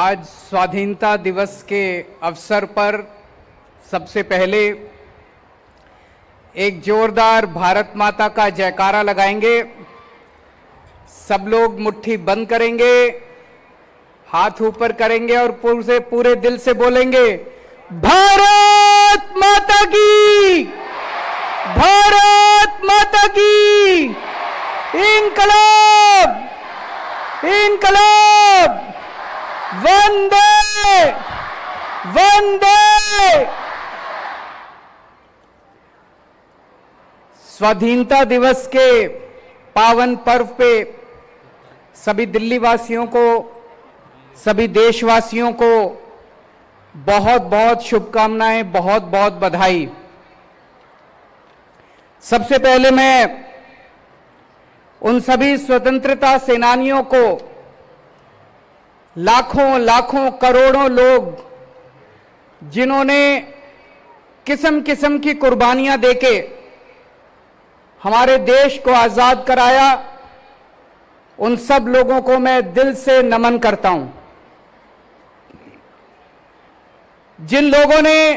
आज स्वाधीनता दिवस के अवसर पर सबसे पहले एक जोरदार भारत माता का जयकारा लगाएंगे। सब लोग मुट्ठी बंद करेंगे, हाथ ऊपर करेंगे और पूरे दिल से बोलेंगे, भारत माता की, भारत माता की, इंकलाब, इंकलाब, वंदे वंदे। स्वाधीनता दिवस के पावन पर्व पे सभी दिल्ली वासियों को, सभी देशवासियों को बहुत बहुत शुभकामनाएं, बहुत बहुत बधाई। सबसे पहले मैं उन सभी स्वतंत्रता सेनानियों को, लाखों लाखों करोड़ों लोग जिन्होंने किस्म किस्म की कुर्बानियां देके हमारे देश को आजाद कराया, उन सब लोगों को मैं दिल से नमन करता हूं। जिन लोगों ने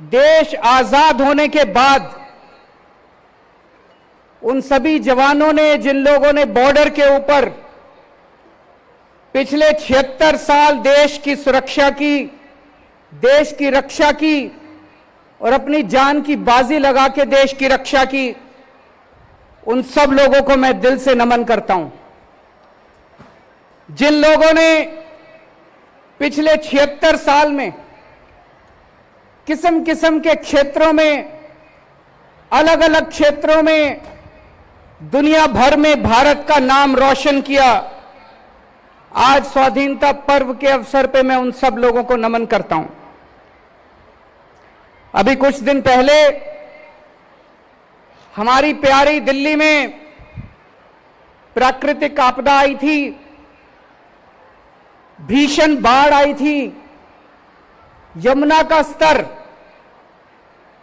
देश आजाद होने के बाद, उन सभी जवानों ने, जिन लोगों ने बॉर्डर के ऊपर पिछले 76 साल देश की सुरक्षा की, देश की रक्षा की और अपनी जान की बाजी लगा के देश की रक्षा की, उन सब लोगों को मैं दिल से नमन करता हूं। जिन लोगों ने पिछले 76 साल में किस्म किस्म के क्षेत्रों में, अलग अलग क्षेत्रों में दुनिया भर में भारत का नाम रोशन किया, आज स्वाधीनता पर्व के अवसर पे मैं उन सब लोगों को नमन करता हूं। अभी कुछ दिन पहले हमारी प्यारी दिल्ली में प्राकृतिक आपदा आई थी, भीषण बाढ़ आई थी। यमुना का स्तर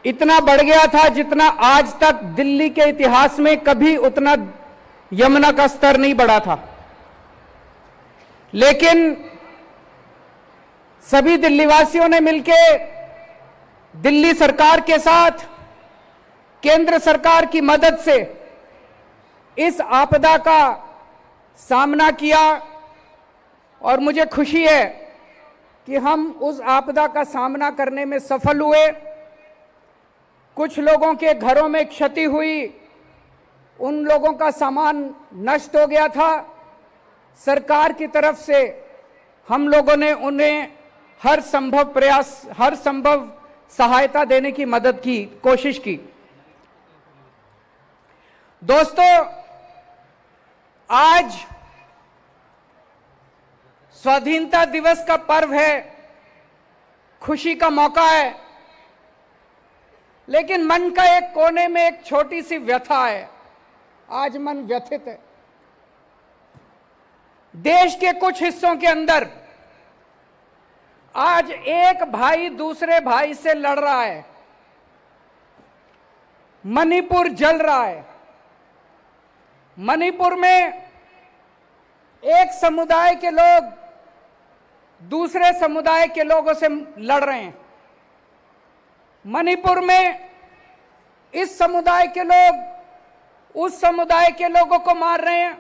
इतना बढ़ गया था जितना आज तक दिल्ली के इतिहास में कभी उतना यमुना का स्तर नहीं बढ़ा था। लेकिन सभी दिल्लीवासियों ने मिलके दिल्ली सरकार के साथ, केंद्र सरकार की मदद से इस आपदा का सामना किया और मुझे खुशी है कि हम उस आपदा का सामना करने में सफल हुए। कुछ लोगों के घरों में क्षति हुई, उन लोगों का सामान नष्ट हो गया था। सरकार की तरफ से हम लोगों ने उन्हें हर संभव प्रयास, हर संभव सहायता देने की मदद की, कोशिश की। दोस्तों, आज स्वाधीनता दिवस का पर्व है, खुशी का मौका है, लेकिन मन का एक कोने में एक छोटी सी व्यथा है। आज मन व्यथित है। देश के कुछ हिस्सों के अंदर आज एक भाई दूसरे भाई से लड़ रहा है। मणिपुर जल रहा है। मणिपुर में एक समुदाय के लोग दूसरे समुदाय के लोगों से लड़ रहे हैं। मणिपुर में इस समुदाय के लोग उस समुदाय के लोगों को मार रहे हैं,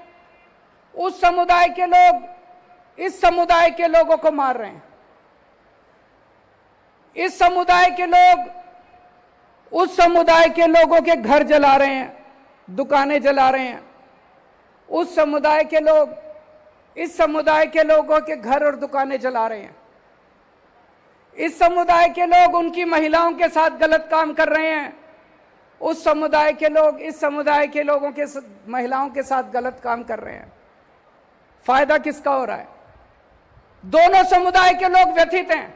उस समुदाय के लोग इस समुदाय के लोगों को मार रहे हैं। इस समुदाय के लोग उस समुदाय के लोगों के घर जला रहे हैं, दुकानें जला रहे हैं। उस समुदाय के लोग इस समुदाय के लोगों के घर और दुकानें जला रहे हैं। इस समुदाय के लोग उनकी महिलाओं के साथ गलत काम कर रहे हैं। उस समुदाय के लोग इस समुदाय के लोगों के महिलाओं के साथ गलत काम कर रहे हैं। फायदा किसका हो रहा है? दोनों समुदाय के लोग व्यथित हैं।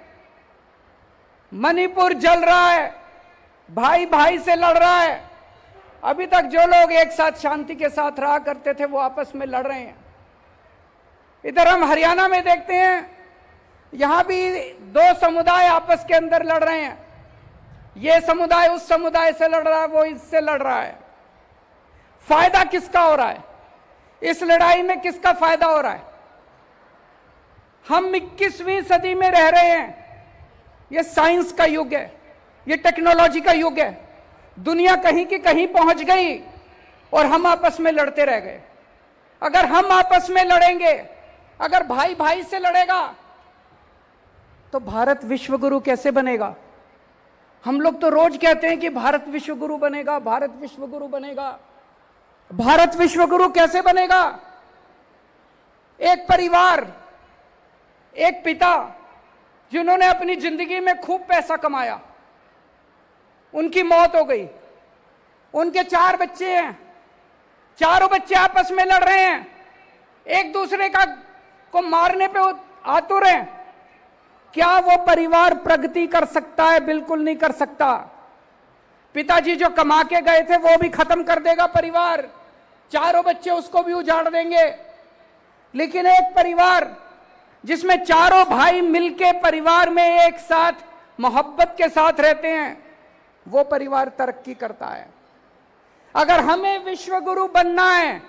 मणिपुर जल रहा है, भाई भाई से लड़ रहा है। अभी तक जो लोग एक साथ शांति के साथ रहा करते थे वो आपस में लड़ रहे हैं। इधर हम हरियाणा में देखते हैं, यहां भी दो समुदाय आपस के अंदर लड़ रहे हैं। ये समुदाय उस समुदाय से लड़ रहा है, वो इससे लड़ रहा है। फायदा किसका हो रहा है? इस लड़ाई में किसका फायदा हो रहा है? हम 21वीं सदी में रह रहे हैं। ये साइंस का युग है, ये टेक्नोलॉजी का युग है। दुनिया कहीं की कहीं पहुंच गई और हम आपस में लड़ते रह गए। अगर हम आपस में लड़ेंगे, अगर भाई भाई से लड़ेगा, तो भारत विश्व गुरु कैसे बनेगा? हम लोग तो रोज कहते हैं कि भारत विश्व गुरु बनेगा, भारत विश्व गुरु बनेगा। भारत विश्व गुरु कैसे बनेगा? एक परिवार, एक पिता जिन्होंने अपनी जिंदगी में खूब पैसा कमाया, उनकी मौत हो गई। उनके 4 बच्चे हैं, चारों बच्चे आपस में लड़ रहे हैं, एक दूसरे को मारने पे आतुर हैं। क्या वो परिवार प्रगति कर सकता है? बिल्कुल नहीं कर सकता। पिताजी जो कमा के गए थे वो भी खत्म कर देगा परिवार, चारों बच्चे उसको भी उजाड़ देंगे। लेकिन एक परिवार जिसमें चारों भाई मिलके परिवार में एक साथ मोहब्बत के साथ रहते हैं, वो परिवार तरक्की करता है। अगर हमें विश्व गुरु बनना है,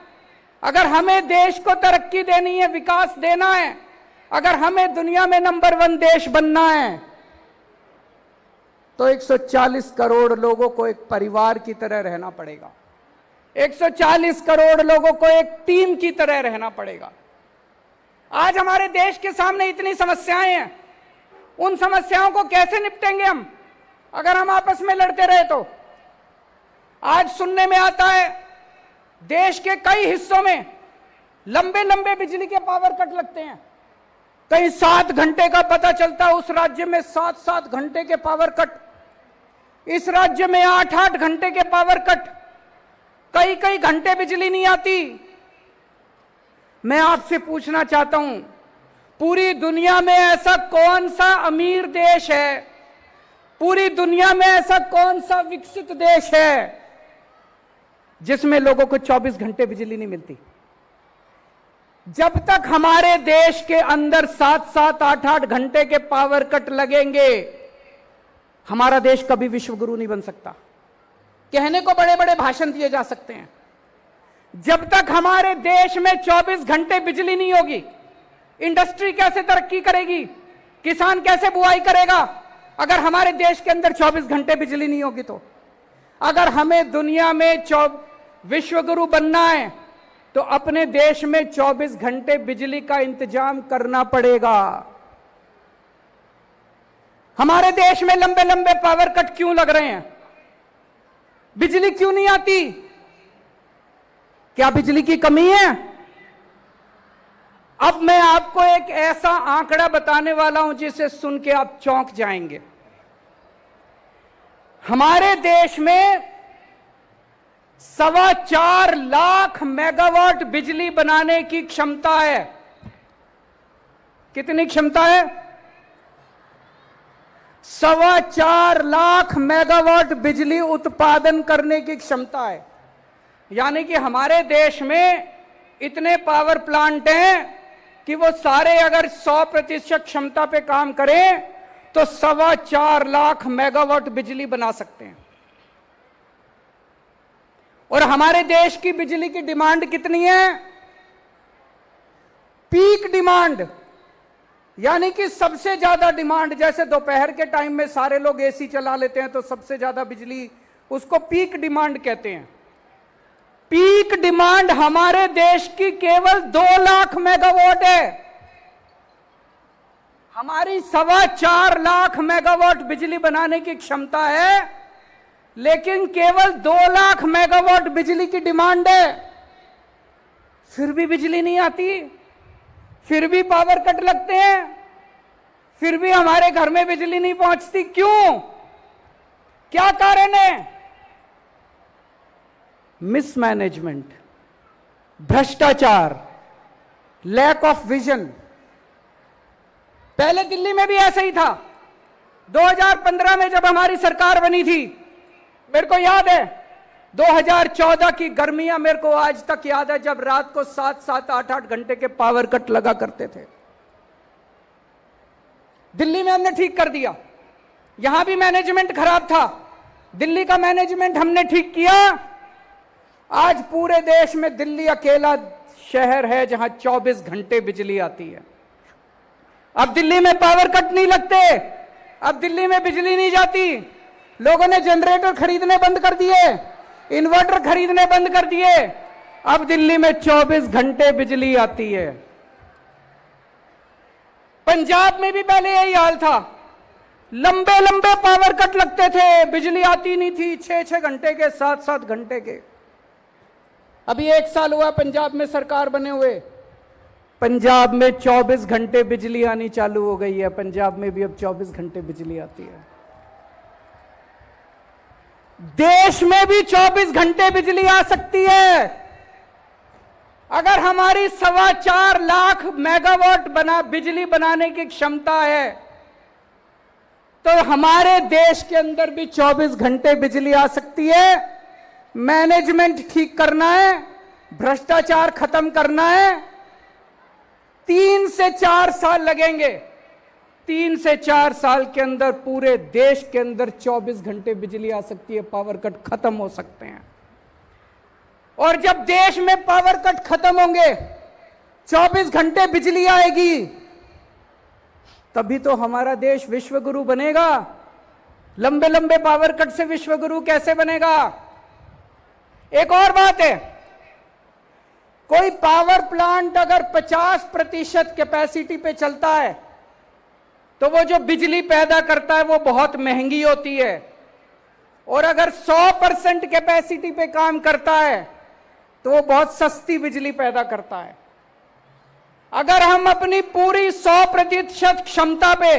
अगर हमें देश को तरक्की देनी है, विकास देना है, अगर हमें दुनिया में नंबर 1 देश बनना है, तो 140 करोड़ लोगों को एक परिवार की तरह रहना पड़ेगा। 140 करोड़ लोगों को एक टीम की तरह रहना पड़ेगा। आज हमारे देश के सामने इतनी समस्याएं हैं, उन समस्याओं को कैसे निपटेंगे हम अगर हम आपस में लड़ते रहे तो? आज सुनने में आता है देश के कई हिस्सों में लंबे लंबे बिजली के पावर कट लगते हैं। कहीं 7 घंटे का पता चलता है, उस राज्य में 7-7 घंटे के पावर कट, इस राज्य में 8-8 घंटे के पावर कट, कई कई घंटे बिजली नहीं आती। मैं आपसे पूछना चाहता हूं, पूरी दुनिया में ऐसा कौन सा अमीर देश है, पूरी दुनिया में ऐसा कौन सा विकसित देश है जिसमें लोगों को 24 घंटे बिजली नहीं मिलती? जब तक हमारे देश के अंदर 7-7, 8-8 घंटे के पावर कट लगेंगे, हमारा देश कभी विश्व गुरु नहीं बन सकता। कहने को बड़े बड़े भाषण दिए जा सकते हैं, जब तक हमारे देश में 24 घंटे बिजली नहीं होगी, इंडस्ट्री कैसे तरक्की करेगी, किसान कैसे बुआई करेगा अगर हमारे देश के अंदर 24 घंटे बिजली नहीं होगी? तो अगर हमें दुनिया में विश्व गुरु बनना है तो अपने देश में 24 घंटे बिजली का इंतजाम करना पड़ेगा। हमारे देश में लंबे लंबे पावर कट क्यों लग रहे हैं? बिजली क्यों नहीं आती? क्या बिजली की कमी है? अब मैं आपको एक ऐसा आंकड़ा बताने वाला हूं जिसे सुन के आप चौंक जाएंगे। हमारे देश में 4.25 लाख मेगावाट बिजली बनाने की क्षमता है। कितनी क्षमता है? 4.25 लाख मेगावाट बिजली उत्पादन करने की क्षमता है। यानी कि हमारे देश में इतने पावर प्लांट हैं कि वो सारे अगर 100% क्षमता पे काम करें तो 4.25 लाख मेगावाट बिजली बना सकते हैं। और हमारे देश की बिजली की डिमांड कितनी है? पीक डिमांड, यानी कि सबसे ज्यादा डिमांड। जैसे दोपहर के टाइम में सारे लोग एसी चला लेते हैं तो सबसे ज्यादा बिजली, उसको पीक डिमांड कहते हैं। पीक डिमांड हमारे देश की केवल 2 लाख मेगावाट है। हमारी 4.25 लाख मेगावाट बिजली बनाने की क्षमता है, लेकिन केवल 2 लाख मेगावाट बिजली की डिमांड है। फिर भी बिजली नहीं आती, फिर भी पावर कट लगते हैं, फिर भी हमारे घर में बिजली नहीं पहुंचती। क्यों? क्या कारण है? मिसमैनेजमेंट, भ्रष्टाचार, लैक ऑफ विजन। पहले दिल्ली में भी ऐसा ही था। 2015 में जब हमारी सरकार बनी थी, मेरे को याद है 2014 की गर्मियां मेरे को आज तक याद है, जब रात को 7-7, 8-8 घंटे के पावर कट लगा करते थे। दिल्ली में हमने ठीक कर दिया। यहां भी मैनेजमेंट खराब था, दिल्ली का मैनेजमेंट हमने ठीक किया। आज पूरे देश में दिल्ली अकेला शहर है जहां 24 घंटे बिजली आती है। अब दिल्ली में पावर कट नहीं लगते, अब दिल्ली में बिजली नहीं जाती। लोगों ने जनरेटर खरीदने बंद कर दिए, इन्वर्टर खरीदने बंद कर दिए। अब दिल्ली में 24 घंटे बिजली आती है। पंजाब में भी पहले यही हाल था, लंबे लंबे पावर कट लगते थे, बिजली आती नहीं थी, 6-6 घंटे के, 7-7 घंटे के। अभी 1 साल हुआ पंजाब में सरकार बने हुए, पंजाब में 24 घंटे बिजली आनी चालू हो गई है। पंजाब में भी अब 24 घंटे बिजली आती है। देश में भी 24 घंटे बिजली आ सकती है अगर हमारी 4.25 लाख मेगावाट बिजली बनाने की क्षमता है, तो हमारे देश के अंदर भी 24 घंटे बिजली आ सकती है। मैनेजमेंट ठीक करना है, भ्रष्टाचार खत्म करना है। 3 से 4 साल लगेंगे। 3 से 4 साल के अंदर पूरे देश के अंदर 24 घंटे बिजली आ सकती है, पावर कट खत्म हो सकते हैं। और जब देश में पावर कट खत्म होंगे, 24 घंटे बिजली आएगी, तभी तो हमारा देश विश्व गुरु बनेगा। लंबे लंबे पावर कट से विश्व गुरु कैसे बनेगा? एक और बात है, कोई पावर प्लांट अगर 50% कैपेसिटी पे चलता है तो वो जो बिजली पैदा करता है वो बहुत महंगी होती है, और अगर 100% कैपेसिटी पे काम करता है तो वो बहुत सस्ती बिजली पैदा करता है। अगर हम अपनी पूरी 100% क्षमता पे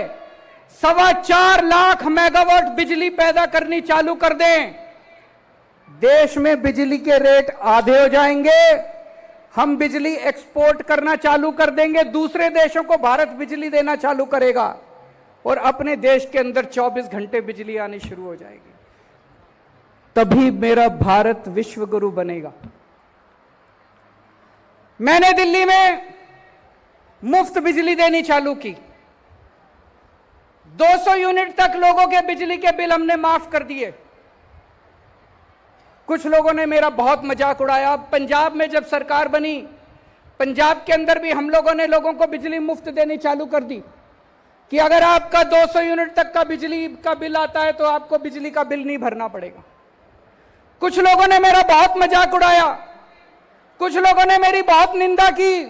4.25 लाख मेगावाट बिजली पैदा करनी चालू कर दें, देश में बिजली के रेट आधे हो जाएंगे। हम बिजली एक्सपोर्ट करना चालू कर देंगे, दूसरे देशों को भारत बिजली देना चालू करेगा, और अपने देश के अंदर 24 घंटे बिजली आनी शुरू हो जाएगी। तभी मेरा भारत विश्व गुरु बनेगा। मैंने दिल्ली में मुफ्त बिजली देनी चालू की। 200 यूनिट तक लोगों के बिजली के बिल हमने माफ कर दिए। कुछ लोगों ने मेरा बहुत मजाक उड़ाया। पंजाब में जब सरकार बनी, पंजाब के अंदर भी हम लोगों ने लोगों को बिजली मुफ्त देनी चालू कर दी कि अगर आपका 200 यूनिट तक का बिजली का बिल आता है तो आपको बिजली का बिल नहीं भरना पड़ेगा। कुछ लोगों ने मेरा बहुत मजाक उड़ाया, कुछ लोगों ने मेरी बहुत निंदा की,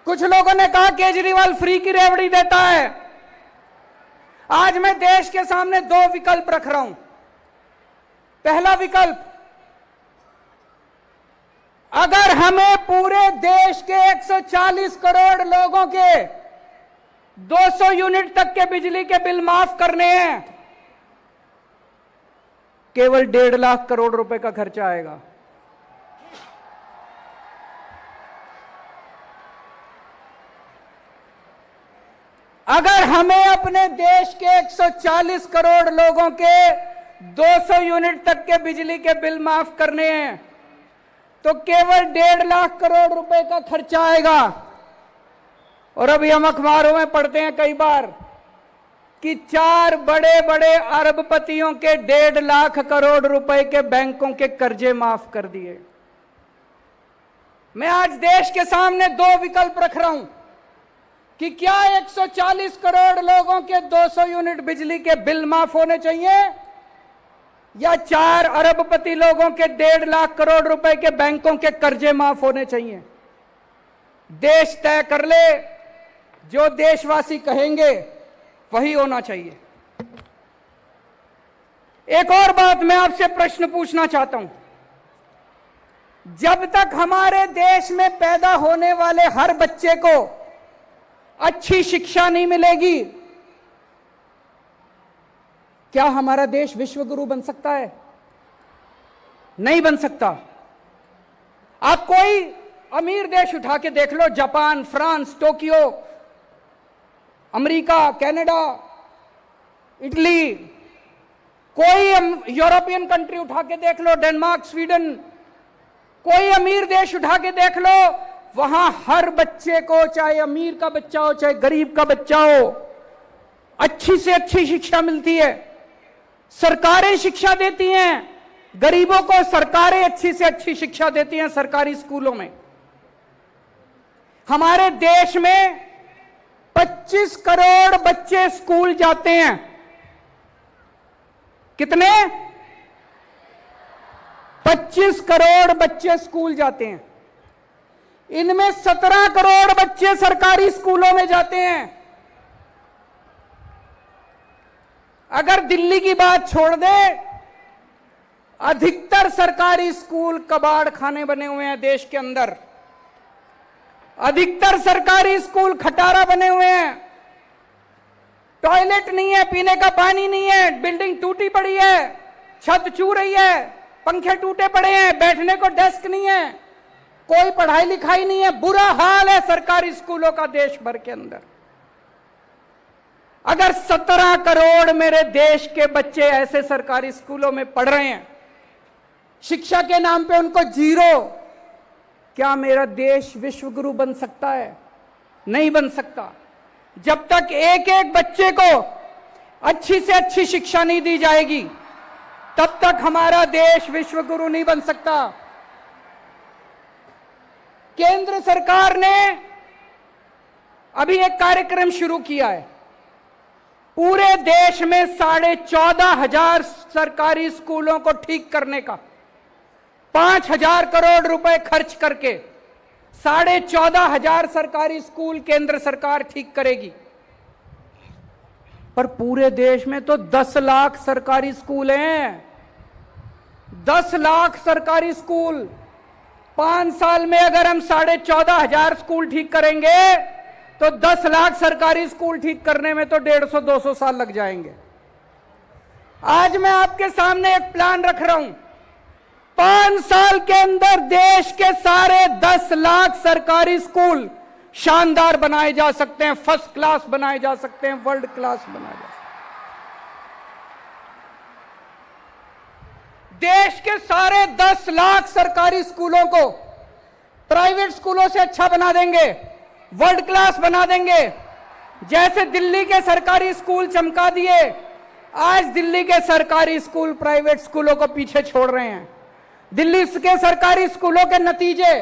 कुछ लोगों ने कहा केजरीवाल फ्री की रेवड़ी देता है। आज मैं देश के सामने 2 विकल्प रख रहा हूं। पहला विकल्प, अगर हमें पूरे देश के 140 करोड़ लोगों के 200 यूनिट तक के बिजली के बिल माफ करने हैं, केवल 1.5 लाख करोड़ रुपए का खर्चा आएगा। अगर हमें अपने देश के 140 करोड़ लोगों के 200 यूनिट तक के बिजली के बिल माफ करने हैं, तो केवल 1.5 लाख करोड़ रुपए का खर्चा आएगा। और अभी हम अखबारों में पढ़ते हैं कई बार कि 4 बड़े बड़े अरबपतियों के 1.5 लाख करोड़ रुपए के बैंकों के कर्जे माफ कर दिए। मैं आज देश के सामने 2 विकल्प रख रहा हूं कि क्या 140 करोड़ लोगों के 200 यूनिट बिजली के बिल माफ होने चाहिए, या 4 अरबपति लोगों के 1.5 लाख करोड़ रुपए के बैंकों के कर्जे माफ होने चाहिए। देश तय कर ले, जो देशवासी कहेंगे वही होना चाहिए। एक और बात मैं आपसे प्रश्न पूछना चाहता हूं, जब तक हमारे देश में पैदा होने वाले हर बच्चे को अच्छी शिक्षा नहीं मिलेगी, क्या हमारा देश विश्व गुरु बन सकता है? नहीं बन सकता। आप कोई अमीर देश उठा के देख लो, Japan, France, Tokyo, America, Canada, Italy, कोई यूरोपियन कंट्री उठा के देख लो, डेनमार्क, स्वीडन, कोई अमीर देश उठा के देख लो, वहां हर बच्चे को, चाहे अमीर का बच्चा हो चाहे गरीब का बच्चा हो, अच्छी से अच्छी शिक्षा मिलती है। सरकारें शिक्षा देती हैं, गरीबों को सरकारें अच्छी से अच्छी शिक्षा देती हैं सरकारी स्कूलों में। हमारे देश में 25 करोड़ बच्चे स्कूल जाते हैं। कितने? 25 करोड़ बच्चे स्कूल जाते हैं। इनमें 17 करोड़ बच्चे सरकारी स्कूलों में जाते हैं। अगर दिल्ली की बात छोड़ दे, अधिकतर सरकारी स्कूल कबाड़ खाने बने हुए हैं देश के अंदर। अधिकतर सरकारी स्कूल खटारा बने हुए हैं। टॉयलेट नहीं है, पीने का पानी नहीं है, बिल्डिंग टूटी पड़ी है, छत चू रही है, पंखे टूटे पड़े हैं, बैठने को डेस्क नहीं है, कोई पढ़ाई लिखाई नहीं है। बुरा हाल है सरकारी स्कूलों का देश भर के अंदर। अगर 17 करोड़ मेरे देश के बच्चे ऐसे सरकारी स्कूलों में पढ़ रहे हैं, शिक्षा के नाम पे उनको जीरो, क्या मेरा देश विश्व गुरु बन सकता है? नहीं बन सकता। जब तक एक एक बच्चे को अच्छी से अच्छी शिक्षा नहीं दी जाएगी, तब तक हमारा देश विश्व गुरु नहीं बन सकता। केंद्र सरकार ने अभी एक कार्यक्रम शुरू किया है। पूरे देश में 14,500 सरकारी स्कूलों को ठीक करने का 5,000 करोड़ रुपए खर्च करके 14,500 सरकारी स्कूल केंद्र सरकार ठीक करेगी। पर पूरे देश में तो 10 लाख सरकारी स्कूल हैं। 10 लाख सरकारी स्कूल। 5 साल में अगर हम 14,500 स्कूल ठीक करेंगे तो 10 लाख सरकारी स्कूल ठीक करने में तो 150-200 साल लग जाएंगे। आज मैं आपके सामने एक प्लान रख रहा हूं। 5 साल के अंदर देश के सारे 10 लाख सरकारी स्कूल शानदार बनाए जा सकते हैं, फर्स्ट क्लास बनाए जा सकते हैं, वर्ल्ड क्लास बनाए जा सकते हैं। देश के सारे 10 लाख सरकारी स्कूलों को प्राइवेट स्कूलों से अच्छा बना देंगे, वर्ल्ड क्लास बना देंगे। जैसे दिल्ली के सरकारी स्कूल चमका दिए, आज दिल्ली के सरकारी स्कूल प्राइवेट स्कूलों को पीछे छोड़ रहे हैं। दिल्ली के सरकारी स्कूलों के नतीजे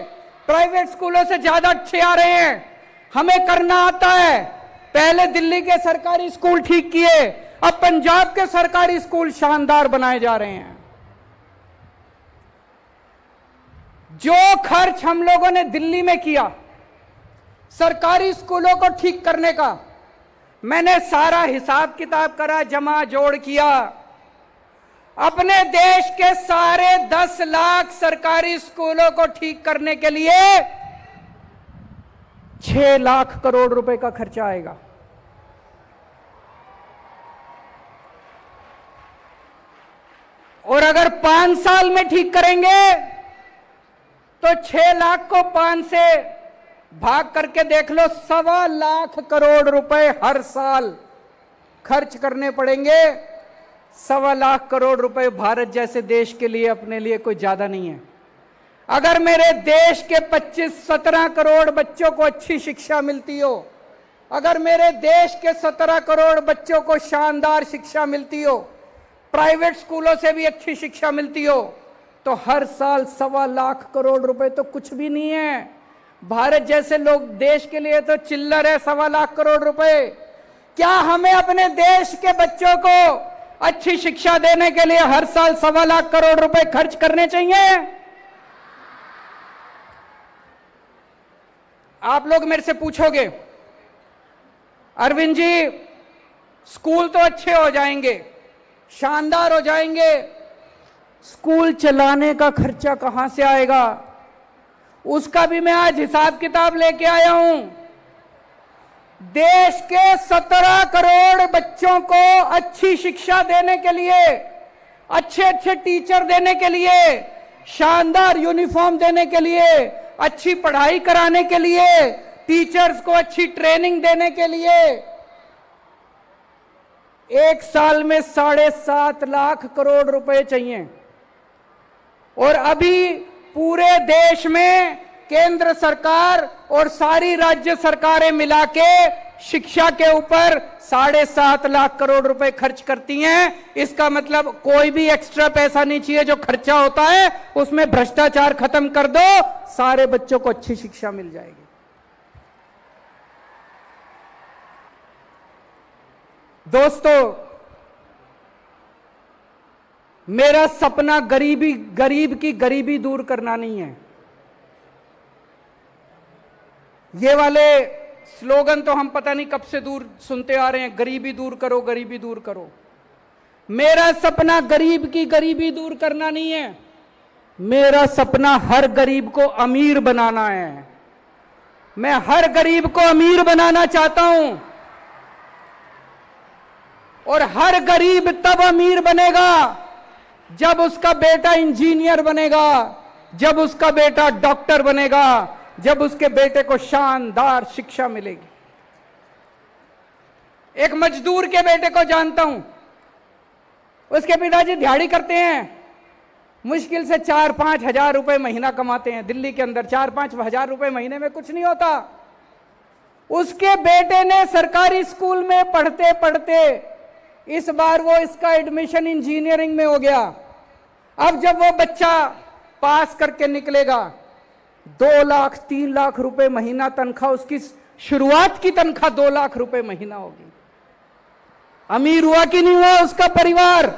प्राइवेट स्कूलों से ज्यादा अच्छे आ रहे हैं। हमें करना आता है। पहले दिल्ली के सरकारी स्कूल ठीक किए, अब पंजाब के सरकारी स्कूल शानदार बनाए जा रहे हैं। जो खर्च हम लोगों ने दिल्ली में किया सरकारी स्कूलों को ठीक करने का, मैंने सारा हिसाब किताब करा, जमा जोड़ किया। अपने देश के सारे 10 लाख सरकारी स्कूलों को ठीक करने के लिए 6 लाख करोड़ रुपए का खर्चा आएगा। और अगर 5 साल में ठीक करेंगे तो 6 लाख को 5 से भाग करके देख लो, 1.25 लाख करोड़ रुपए हर साल खर्च करने पड़ेंगे। 1.25 लाख करोड़ रुपए भारत जैसे देश के लिए, अपने लिए कोई ज्यादा नहीं है। अगर मेरे देश के 25-17 करोड़ बच्चों को अच्छी शिक्षा मिलती हो, अगर मेरे देश के 17 करोड़ बच्चों को शानदार शिक्षा मिलती हो, प्राइवेट स्कूलों से भी अच्छी शिक्षा मिलती हो, तो हर साल 1.25 लाख करोड़ रुपए तो कुछ भी नहीं है। भारत जैसे लोग देश के लिए तो चिल्लर है 1.25 लाख करोड़ रुपए। क्या हमें अपने देश के बच्चों को अच्छी शिक्षा देने के लिए हर साल 1.25 लाख करोड़ रुपए खर्च करने चाहिए? आप लोग मेरे से पूछोगे, अरविंद जी स्कूल तो अच्छे हो जाएंगे, शानदार हो जाएंगे, स्कूल चलाने का खर्चा कहां से आएगा? उसका भी मैं आज हिसाब किताब लेके आया हूं। देश के 17 करोड़ बच्चों को अच्छी शिक्षा देने के लिए, अच्छे अच्छे टीचर देने के लिए, शानदार यूनिफॉर्म देने के लिए, अच्छी पढ़ाई कराने के लिए, टीचर्स को अच्छी ट्रेनिंग देने के लिए एक साल में 7.5 लाख करोड़ रुपए चाहिए। और अभी पूरे देश में केंद्र सरकार और सारी राज्य सरकारें मिला के शिक्षा के ऊपर 7.5 लाख करोड़ रुपए खर्च करती हैं। इसका मतलब कोई भी एक्स्ट्रा पैसा नहीं चाहिए। जो खर्चा होता है उसमें भ्रष्टाचार खत्म कर दो, सारे बच्चों को अच्छी शिक्षा मिल जाएगी। दोस्तों, मेरा सपना गरीब की गरीबी दूर करना नहीं है। ये वाले स्लोगन तो हम पता नहीं कब से दूर सुनते आ रहे हैं, गरीबी दूर करो, गरीबी दूर करो। मेरा सपना गरीब की गरीबी दूर करना नहीं है। मेरा सपना हर गरीब को अमीर बनाना है। मैं हर गरीब को अमीर बनाना चाहता हूं, और हर गरीब तब अमीर बनेगा जब उसका बेटा इंजीनियर बनेगा, जब उसका बेटा डॉक्टर बनेगा, जब उसके बेटे को शानदार शिक्षा मिलेगी। एक मजदूर के बेटे को जानता हूं, उसके पिताजी दिहाड़ी करते हैं, मुश्किल से 4-5 हजार रुपए महीना कमाते हैं। दिल्ली के अंदर 4-5 हजार रुपए महीने में कुछ नहीं होता। उसके बेटे ने सरकारी स्कूल में पढ़ते पढ़ते इस बार वो इसका एडमिशन इंजीनियरिंग में हो गया। अब जब वो बच्चा पास करके निकलेगा, 2 लाख 3 लाख रुपए महीना तनख्वाह, उसकी शुरुआत की तनख्वाह 2 लाख रुपए महीना होगी। अमीर हुआ कि नहीं हुआ उसका परिवार?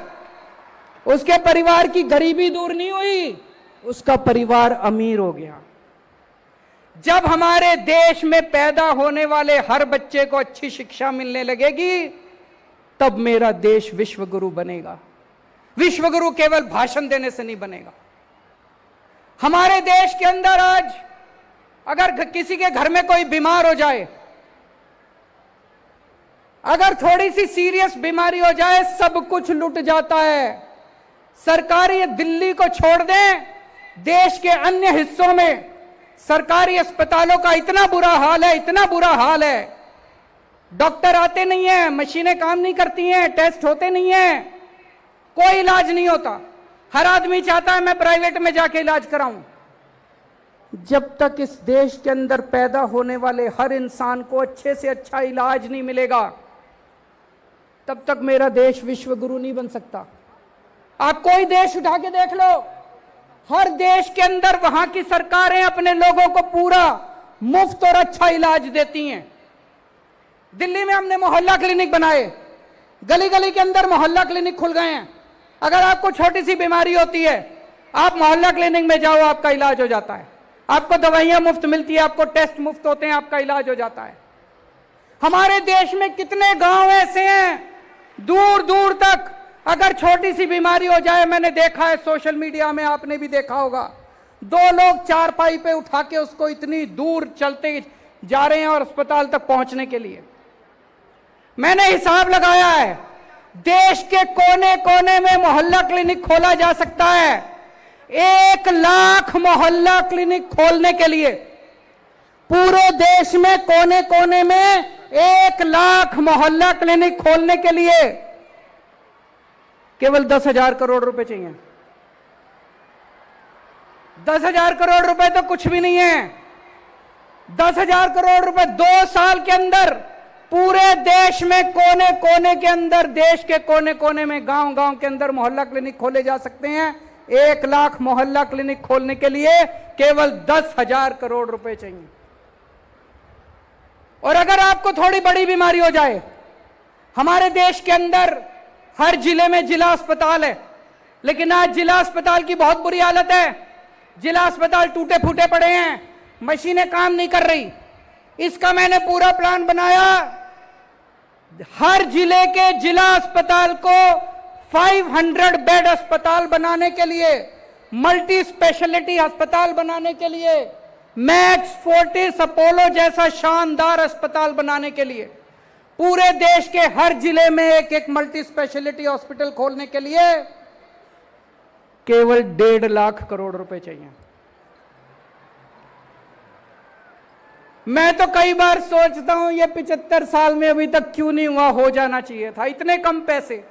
उसके परिवार की गरीबी दूर नहीं हुई, उसका परिवार अमीर हो गया। जब हमारे देश में पैदा होने वाले हर बच्चे को अच्छी शिक्षा मिलने लगेगी, तब मेरा देश विश्वगुरु बनेगा। विश्वगुरु केवल भाषण देने से नहीं बनेगा। हमारे देश के अंदर आज अगर किसी के घर में कोई बीमार हो जाए, अगर थोड़ी सी सीरियस बीमारी हो जाए, सब कुछ लुट जाता है। सरकारी दिल्ली को छोड़ दें, देश के अन्य हिस्सों में सरकारी अस्पतालों का इतना बुरा हाल है, इतना बुरा हाल है। डॉक्टर आते नहीं है, मशीनें काम नहीं करती हैं, टेस्ट होते नहीं हैं, कोई इलाज नहीं होता। हर आदमी चाहता है मैं प्राइवेट में जाके इलाज कराऊं। जब तक इस देश के अंदर पैदा होने वाले हर इंसान को अच्छे से अच्छा इलाज नहीं मिलेगा, तब तक मेरा देश विश्वगुरु नहीं बन सकता। आप कोई देश उठा के देख लो, हर देश के अंदर वहां की सरकारें अपने लोगों को पूरा मुफ्त और अच्छा इलाज देती हैं। दिल्ली में हमने मोहल्ला क्लिनिक बनाए, गली गली के अंदर मोहल्ला क्लिनिक खुल गए हैं। अगर आपको छोटी सी बीमारी होती है, आप मोहल्ला क्लिनिक में जाओ, आपका इलाज हो जाता है। आपको दवाइयां मुफ्त मिलती है, आपको टेस्ट मुफ्त होते हैं, आपका इलाज हो जाता है। हमारे देश में कितने गांव ऐसे हैं, दूर दूर तक अगर छोटी सी बीमारी हो जाए, मैंने देखा है सोशल मीडिया में, आपने भी देखा होगा, 2 लोग चारपाई पे उठा के उसको इतनी दूर चलते जा रहे हैं और अस्पताल तक पहुंचने के लिए। मैंने हिसाब लगाया है, देश के कोने कोने में मोहल्ला क्लिनिक खोला जा सकता है। 1 लाख मोहल्ला क्लिनिक खोलने के लिए पूरे देश में कोने कोने में 1 लाख मोहल्ला क्लिनिक खोलने के लिए केवल 10,000 करोड़ रुपए चाहिए। 10,000 करोड़ रुपए तो कुछ भी नहीं है। 10,000 करोड़ रुपए 2 साल के अंदर पूरे देश में कोने कोने के अंदर, देश के कोने कोने में, गांव गांव के अंदर मोहल्ला क्लिनिक खोले जा सकते हैं। 1 लाख मोहल्ला क्लिनिक खोलने के लिए केवल 10,000 करोड़ रुपए चाहिए। और अगर आपको थोड़ी बड़ी बीमारी हो जाए, हमारे देश के अंदर हर जिले में जिला अस्पताल है, लेकिन आज जिला अस्पताल की बहुत बुरी हालत है। जिला अस्पताल टूटे फूटे पड़े हैं, मशीनें काम नहीं कर रही। इसका मैंने पूरा प्लान बनाया। हर जिले के जिला अस्पताल को 500 बेड अस्पताल बनाने के लिए, मल्टी स्पेशलिटी अस्पताल बनाने के लिए, मैक्स फोर्टिस अपोलो जैसा शानदार अस्पताल बनाने के लिए, पूरे देश के हर जिले में एक एक मल्टी स्पेशलिटी हॉस्पिटल खोलने के लिए केवल 1.5 लाख करोड़ रुपए चाहिए। मैं तो कई बार सोचता हूं, ये 75 साल में अभी तक क्यों नहीं हुआ, हो जाना चाहिए था। इतने कम पैसे,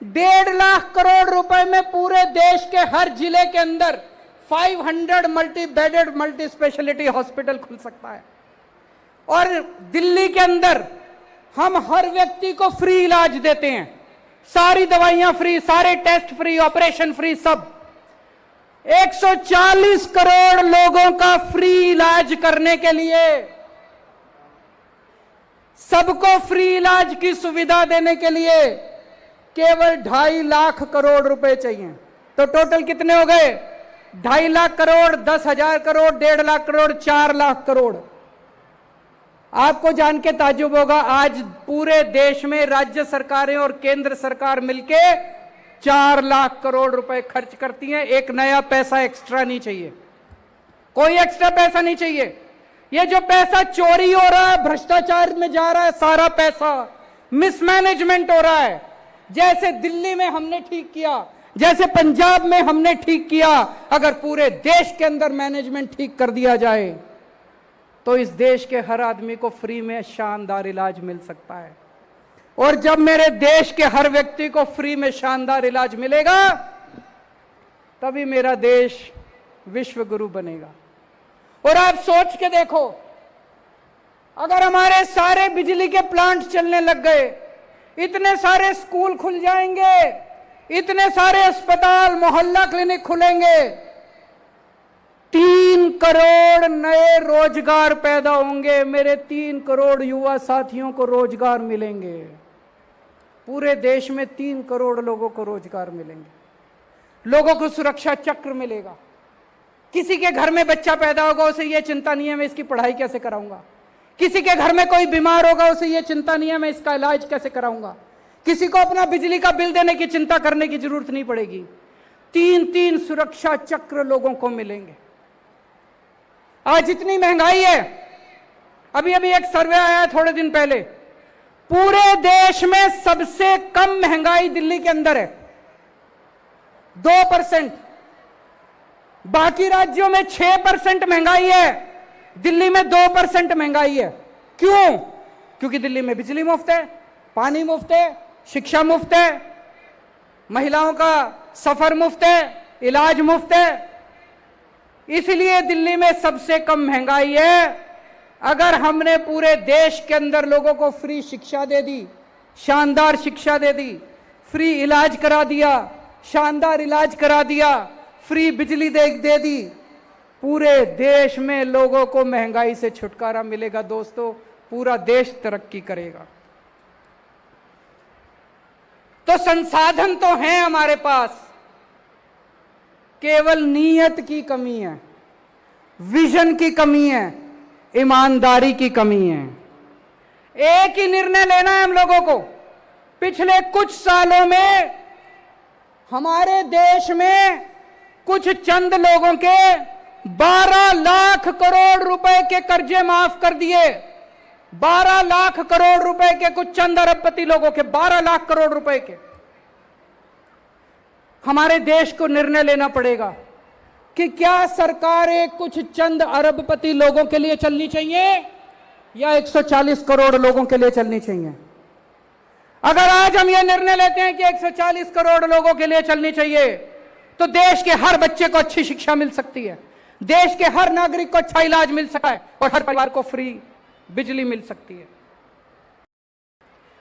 1.5 लाख करोड़ रुपए में पूरे देश के हर जिले के अंदर 500 multi bedded multi speciality hospital खुल सकता है। और दिल्ली के अंदर हम हर व्यक्ति को फ्री इलाज देते हैं, सारी दवाइयां फ्री, सारे टेस्ट फ्री, ऑपरेशन फ्री, सब। 140 करोड़ लोगों का फ्री इलाज करने के लिए सबको फ्री इलाज की सुविधा देने के लिए केवल 2.5 लाख करोड़ रुपए चाहिए। तो टोटल कितने हो गए? 2.5 लाख करोड़, 10,000 करोड़, 1.5 लाख करोड़, 4 लाख करोड़। आपको जान के ताज्जुब होगा, आज पूरे देश में राज्य सरकारें और केंद्र सरकार मिलके 4 लाख करोड़ रुपए खर्च करती हैं। एक नया पैसा एक्स्ट्रा नहीं चाहिए, कोई एक्स्ट्रा पैसा नहीं चाहिए। ये जो पैसा चोरी हो रहा है, भ्रष्टाचार में जा रहा है, सारा पैसा मिसमैनेजमेंट हो रहा है। जैसे दिल्ली में हमने ठीक किया, जैसे पंजाब में हमने ठीक किया, अगर पूरे देश के अंदर मैनेजमेंट ठीक कर दिया जाए तो इस देश के हर आदमी को फ्री में शानदार इलाज मिल सकता है। और जब मेरे देश के हर व्यक्ति को फ्री में शानदार इलाज मिलेगा, तभी मेरा देश विश्व गुरु बनेगा। और आप सोच के देखो, अगर हमारे सारे बिजली के प्लांट चलने लग गए, इतने सारे स्कूल खुल जाएंगे, इतने सारे अस्पताल, मोहल्ला क्लिनिक खुलेंगे, 3 करोड़ नए रोजगार पैदा होंगे। मेरे 3 करोड़ युवा साथियों को रोजगार मिलेंगे। पूरे देश में 3 करोड़ लोगों को रोजगार मिलेंगे। लोगों को सुरक्षा चक्र मिलेगा। किसी के घर में बच्चा पैदा होगा, उसे यह चिंता नहीं है मैं इसकी पढ़ाई कैसे कराऊंगा। किसी के घर में कोई बीमार होगा, उसे यह चिंता नहीं है मैं इसका इलाज कैसे कराऊंगा। किसी को अपना बिजली का बिल देने की चिंता करने की जरूरत नहीं पड़ेगी। 3-3 सुरक्षा चक्र लोगों को मिलेंगे। आज इतनी महंगाई है, अभी एक सर्वे आया है थोड़े दिन पहले, पूरे देश में सबसे कम महंगाई दिल्ली के अंदर है, 2%। बाकी राज्यों में 6% महंगाई है, दिल्ली में 2% महंगाई है। क्यों? क्योंकि दिल्ली में बिजली मुफ्त है, पानी मुफ्त है, शिक्षा मुफ्त है, महिलाओं का सफर मुफ्त है, इलाज मुफ्त है। इसलिए दिल्ली में सबसे कम महंगाई है। अगर हमने पूरे देश के अंदर लोगों को फ्री शिक्षा दे दी, शानदार शिक्षा दे दी, फ्री इलाज करा दिया, शानदार इलाज करा दिया, फ्री बिजली दे दी, पूरे देश में लोगों को महंगाई से छुटकारा मिलेगा। दोस्तों, पूरा देश तरक्की करेगा। तो संसाधन तो हैं हमारे पास, केवल नीयत की कमी है, विजन की कमी है, ईमानदारी की कमी है। एक ही निर्णय लेना है हम लोगों को। पिछले कुछ सालों में हमारे देश में कुछ चंद लोगों के 12 लाख करोड़ रुपए के कर्जे माफ कर दिए। 12 लाख करोड़ रुपए के कुछ चंद अरबपति लोगों के 12 लाख करोड़ रुपए के। हमारे देश को निर्णय लेना पड़ेगा कि क्या सरकारें कुछ चंद अरबपति लोगों के लिए चलनी चाहिए या 140 करोड़ लोगों के लिए चलनी चाहिए। अगर आज हम यह निर्णय लेते हैं कि 140 करोड़ लोगों के लिए चलनी चाहिए, तो देश के हर बच्चे को अच्छी शिक्षा मिल सकती है, देश के हर नागरिक को अच्छा इलाज मिल सकता है और हर परिवार को फ्री बिजली मिल सकती है।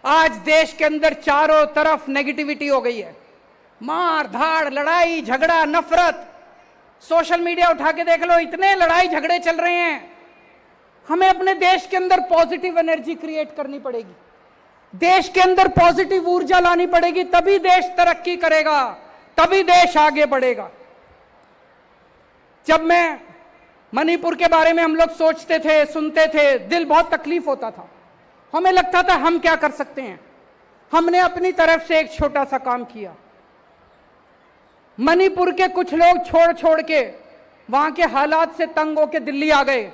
आज देश के अंदर चारों तरफ नेगेटिविटी हो गई है, मार धाड़, लड़ाई झगड़ा, नफरत। सोशल मीडिया उठा के देख लो, इतने लड़ाई झगड़े चल रहे हैं। हमें अपने देश के अंदर पॉजिटिव एनर्जी क्रिएट करनी पड़ेगी, देश के अंदर पॉजिटिव ऊर्जा लानी पड़ेगी, तभी देश तरक्की करेगा, तभी देश आगे बढ़ेगा। जब मैं मणिपुर के बारे में हम लोग सोचते थे, सुनते थे, दिल बहुत तकलीफ होता था। हमें लगता था हम क्या कर सकते हैं। हमने अपनी तरफ से एक छोटा सा काम किया। मणिपुर के कुछ लोग छोड़ के वहां के हालात से तंग होकर दिल्ली आ गए।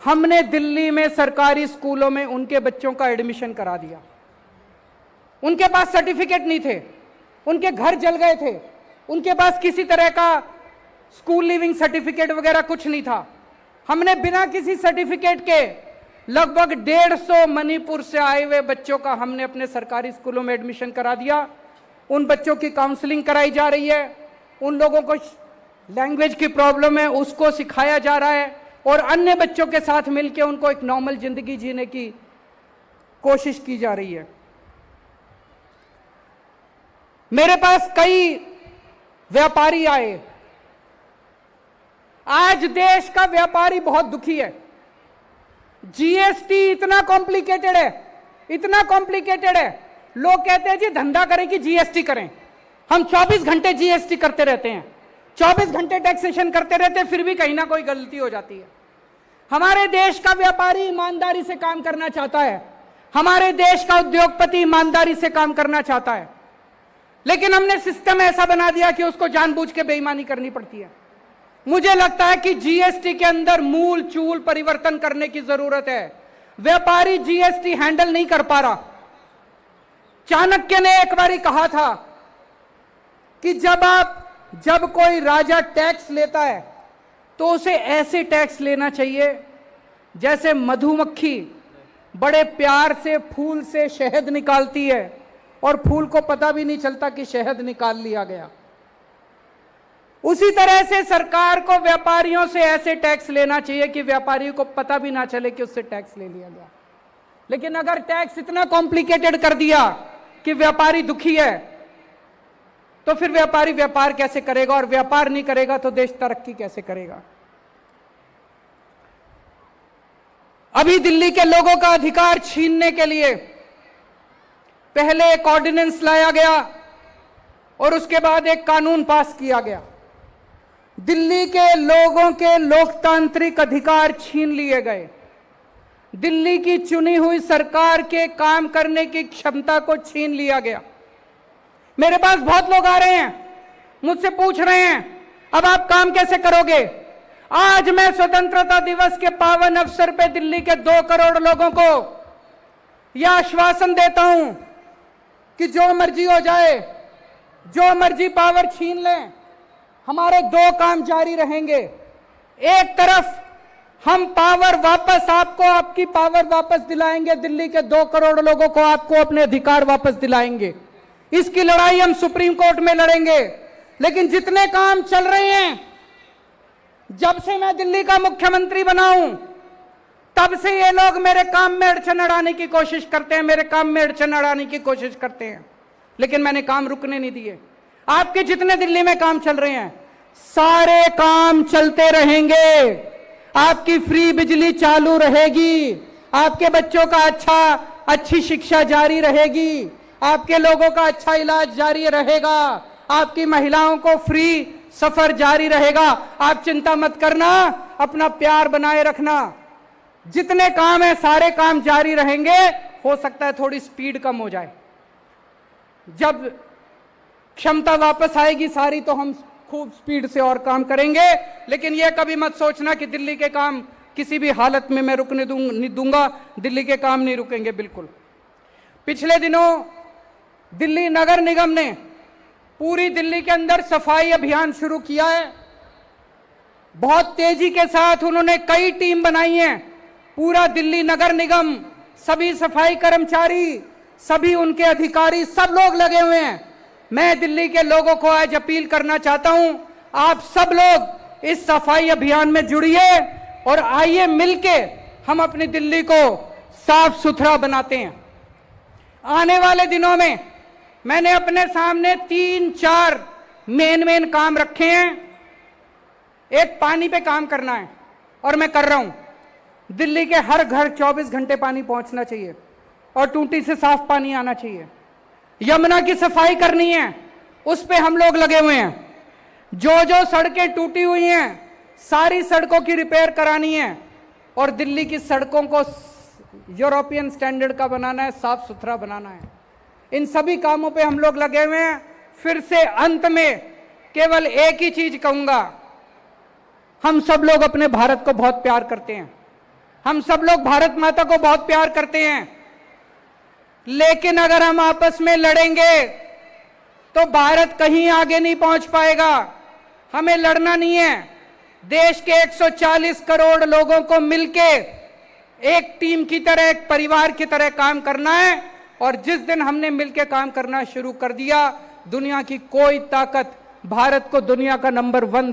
हमने दिल्ली में सरकारी स्कूलों में उनके बच्चों का एडमिशन करा दिया। उनके पास सर्टिफिकेट नहीं थे, उनके घर जल गए थे, उनके पास किसी तरह का स्कूल लिविंग सर्टिफिकेट वगैरह कुछ नहीं था। हमने बिना किसी सर्टिफिकेट के लगभग 150 मणिपुर से आए हुए बच्चों का हमने अपने सरकारी स्कूलों में एडमिशन करा दिया। उन बच्चों की काउंसलिंग कराई जा रही है, उन लोगों को लैंग्वेज की प्रॉब्लम है उसको सिखाया जा रहा है, और अन्य बच्चों के साथ मिलकर उनको एक नॉर्मल जिंदगी जीने की कोशिश की जा रही है। मेरे पास कई व्यापारी आए। आज देश का व्यापारी बहुत दुखी है। जीएसटी इतना कॉम्प्लिकेटेड है, इतना कॉम्प्लिकेटेड है। लोग कहते हैं जी धंधा करें कि जीएसटी करें। हम 24 घंटे जीएसटी करते रहते हैं, 24 घंटे टैक्सेशन करते रहते हैं, फिर भी कहीं ना कोई गलती हो जाती है। हमारे देश का व्यापारी ईमानदारी से काम करना चाहता है, हमारे देश का उद्योगपति ईमानदारी से काम करना चाहता है, लेकिन हमने सिस्टम ऐसा बना दिया कि उसको जानबूझ के बेईमानी करनी पड़ती है। मुझे लगता है कि जीएसटी के अंदर मूल चूल परिवर्तन करने की जरूरत है। व्यापारी जीएसटी हैंडल नहीं कर पा रहा। चाणक्य ने एक बारी कहा था कि जब कोई राजा टैक्स लेता है तो उसे ऐसे टैक्स लेना चाहिए जैसे मधुमक्खी बड़े प्यार से फूल से शहद निकालती है और फूल को पता भी नहीं चलता कि शहद निकाल लिया गया। उसी तरह से सरकार को व्यापारियों से ऐसे टैक्स लेना चाहिए कि व्यापारी को पता भी ना चले कि उससे टैक्स ले लिया गया। लेकिन अगर टैक्स इतना कॉम्प्लिकेटेड कर दिया कि व्यापारी दुखी है, तो फिर व्यापारी व्यापार कैसे करेगा, और व्यापार नहीं करेगा तो देश तरक्की कैसे करेगा। अभी दिल्ली के लोगों का अधिकार छीनने के लिए पहले एक ऑर्डिनेंस लाया गया और उसके बाद एक कानून पास किया गया। दिल्ली के लोगों के लोकतांत्रिक अधिकार छीन लिए गए। दिल्ली की चुनी हुई सरकार के काम करने की क्षमता को छीन लिया गया। मेरे पास बहुत लोग आ रहे हैं, मुझसे पूछ रहे हैं अब आप काम कैसे करोगे। आज मैं स्वतंत्रता दिवस के पावन अवसर पे दिल्ली के 2 करोड़ लोगों को यह आश्वासन देता हूं कि जो मर्जी हो जाए, जो मर्जी पावर छीन लें, हमारे 2 काम जारी रहेंगे। एक तरफ हम पावर वापस आपको, आपकी पावर वापस दिलाएंगे, दिल्ली के 2 करोड़ लोगों को आपको अपने अधिकार वापस दिलाएंगे। इसकी लड़ाई हम सुप्रीम कोर्ट में लड़ेंगे। लेकिन जितने काम चल रहे हैं, जब से मैं दिल्ली का मुख्यमंत्री बना हूं, तब से ये लोग मेरे काम में अड़चन अड़ाने की कोशिश करते हैं, मेरे काम में अड़चन अड़ाने की कोशिश करते हैं, लेकिन मैंने काम रुकने नहीं दिए। आपके जितने दिल्ली में काम चल रहे हैं, सारे काम चलते रहेंगे। आपकी फ्री बिजली चालू रहेगी, आपके बच्चों का अच्छी शिक्षा जारी रहेगी, आपके लोगों का अच्छा इलाज जारी रहेगा, आपकी महिलाओं को फ्री सफर जारी रहेगा। आप चिंता मत करना, अपना प्यार बनाए रखना। जितने काम है सारे काम जारी रहेंगे। हो सकता है थोड़ी स्पीड कम हो जाए, जब क्षमता वापस आएगी सारी तो हम खूब स्पीड से और काम करेंगे। लेकिन यह कभी मत सोचना कि दिल्ली के काम किसी भी हालत में मैं रुकने नहीं दूंगा। दिल्ली के काम नहीं रुकेंगे बिल्कुल। पिछले दिनों दिल्ली नगर निगम ने पूरी दिल्ली के अंदर सफाई अभियान शुरू किया है। बहुत तेजी के साथ उन्होंने कई टीम बनाई है। पूरा दिल्ली नगर निगम, सभी सफाई कर्मचारी, सभी उनके अधिकारी, सब लोग लगे हुए हैं। मैं दिल्ली के लोगों को आज अपील करना चाहता हूं, आप सब लोग इस सफाई अभियान में जुड़िए और आइए मिलके हम अपनी दिल्ली को साफ सुथरा बनाते हैं। आने वाले दिनों में मैंने अपने सामने 3-4 मेन काम रखे हैं। एक, पानी पे काम करना है और मैं कर रहा हूं। दिल्ली के हर घर 24 घंटे पानी पहुंचना चाहिए और टूटी से साफ पानी आना चाहिए। यमुना की सफाई करनी है, उस पे हम लोग लगे हुए हैं। जो सड़कें टूटी हुई हैं सारी सड़कों की रिपेयर करानी है और दिल्ली की सड़कों को यूरोपियन स्टैंडर्ड का बनाना है, साफ सुथरा बनाना है। इन सभी कामों पे हम लोग लगे हुए हैं। फिर से अंत में केवल एक ही चीज कहूंगा, हम सब लोग अपने भारत को बहुत प्यार करते हैं, हम सब लोग भारत माता को बहुत प्यार करते हैं। लेकिन अगर हम आपस में लड़ेंगे तो भारत कहीं आगे नहीं पहुंच पाएगा। हमें लड़ना नहीं है, देश के 140 करोड़ लोगों को मिलके एक टीम की तरह, एक परिवार की तरह काम करना है। और जिस दिन हमने मिलकर काम करना शुरू कर दिया, दुनिया की कोई ताकत भारत को दुनिया का नंबर 1